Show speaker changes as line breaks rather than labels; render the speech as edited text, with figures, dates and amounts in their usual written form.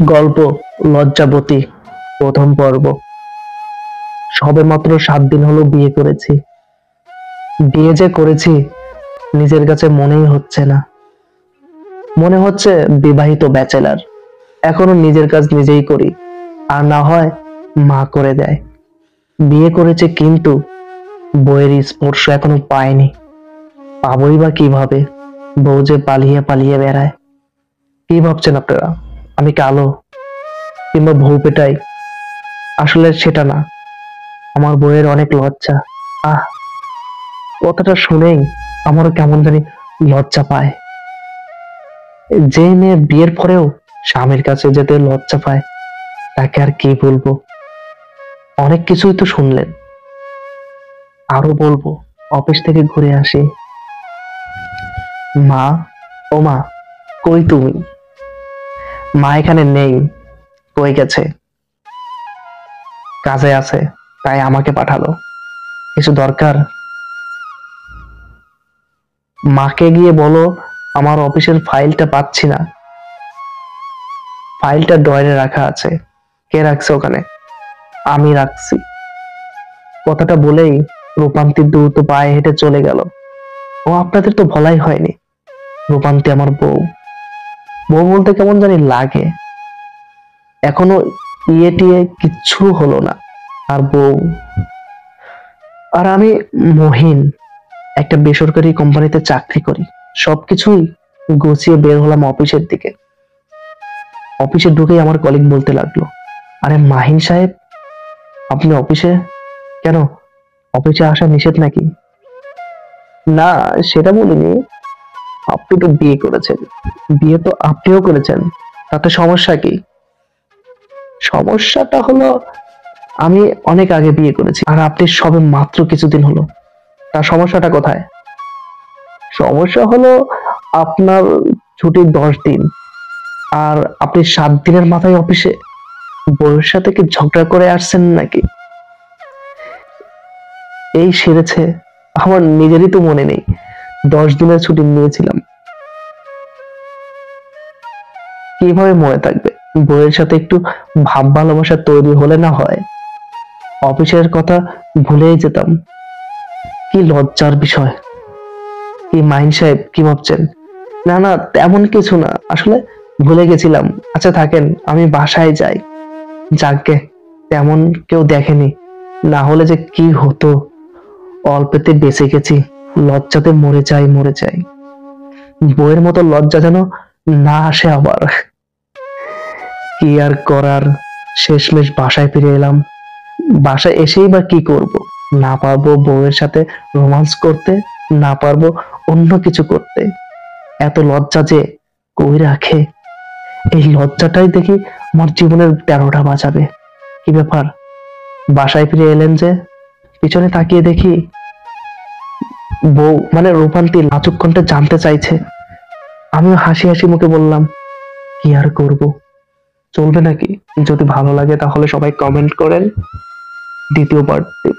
গল্প লজ্জাবতী প্রথম পর্ব। সবেমাত্র 7 দিন হলো বিয়ে করেছি। বিয়ে যে করেছি নিজের কাছে মনেই হচ্ছে না। মনে হচ্ছে বিবাহিত ব্যাচেলার। এখনো নিজের কাজ নিজেই করি, আর না হয় মা করে দেয়। বিয়ে করেছে কিন্তু বউয়ের স্পর্শ এখনো পায়নি। পাবই বা কিভাবে? বউ যে পালিয়ে পালিয়ে বেড়ায়। কি ভাবছেন আপনারা? আমি কালো কিংবা বউ পেটাই? আসলে সেটা না। আমার বউয়ের অনেক লজ্জা। আহ, কথাটা শুনেই আমারও কেমন জানি লজ্জা পায়। যে মেয়ে বিয়ের পরেও স্বামীর কাছে যেতে লজ্জা পায়, তাকে আর কি বলবো। অনেক কিছুই তো শুনলেন, আরো বলবো। অফিস থেকে ঘুরে আসি। মা, ও মা, কই তুমি? মা এখানে নেই। কই গেছে? কাজে আছে, তাই আমাকে পাঠালো। কিছু দরকার? মাকে গিয়ে বলো আমার অফিসের ফাইলটা পাচ্ছি না। ফাইলটা ড্রয়ারে রাখা আছে। কে রাখছে ওখানে? আমি রাখছি। কথাটা বলেই রূপান্তি দ্রুত পায়ে হেঁটে চলে গেল। ও, আপনাদের তো বলাই হয়নি, রূপান্তি আমার বউ। বউ বলতে কেমন জানি লাগে। এখনো ইয়ে টিয়ে কিচ্ছু হলো না, আর বউ। আর আমি মহিন, একটা বেসরকারি কোম্পানিতে চাকরি করি। সবকিছুই গুছিয়ে বের হলাম অফিসের দিকে। অফিসে ঢুকেই আমার কলিগ বলতে লাগলো, আরে মাহিন সাহেব, আপনি অফিসে কেন? অফিসে আসা নিষেধ নাকি? না, সেটা বলিনি। আপনি তো বিয়ে করেছেন। বিয়ে তো আপনিও করেছেন, তাতে সমস্যা কি? সমস্যাটা হলো আমি অনেক আগে বিয়ে করেছি, আর আপনি সবে মাত্র কিছুদিন হলো। তার সমস্যাটা কোথায়? সমস্যা হলো আপনার ছুটি 10 দিন, আর আপনি 7 দিনের মাথায় অফিসে। বউয়ের সাথে কি ঝগড়া করে আসছেন নাকি? এই সেরেছে। আমার নিজেরই তো মনে নেই 10 দিনের ছুটি নিয়েছিলাম। কিভাবে মনে থাকবে? বউয়ের সাথে একটু ভাব ভালোবাসা তৈরি হলে না হয়। অফিসের কথা ভুলেই যেতাম। কি লজ্জার বিষয়। কি মাইন সাহেব, কি ভাবছেন? না না, তেমন কিছু না, আসলে ভুলে গেছিলাম। আচ্ছা থাকেন, আমি বাসায় যাই। যাকগে, তেমন কেউ দেখেনি, না হলে যে কি হতো। অল্পেতে বেঁচে গেছি। লজ্জাতে মরে যাই, মরে যাই। বইয়ের মতো লজ্জা যেন না আসে আবার। কি আর করার, শেষমেশ বাসায় ফিরে এলাম। বাসায় এসেই বা কি করব? না পারবো বউয়ের সাথে রোমান্স করতে, না পারবো অন্য কিছু করতে। এত লজ্জা যে কই রাখে। এই লজ্জাটাই দেখি আমার জীবনের 13টা বাজাবে। কি ব্যাপার? বাসায় ফিরে এলেন যে? পিছনে তাকিয়ে দেখি বউ মানে রূপান্তি লাজুক কণ্ঠে জানতে চাইছে। আমিও হাসি হাসি মুখে বললাম, কি আর করব, চলবে নাকি? যদি ভালো লাগে তাহলে সবাই কমেন্ট করেন, দ্বিতীয় পার্ট দেব।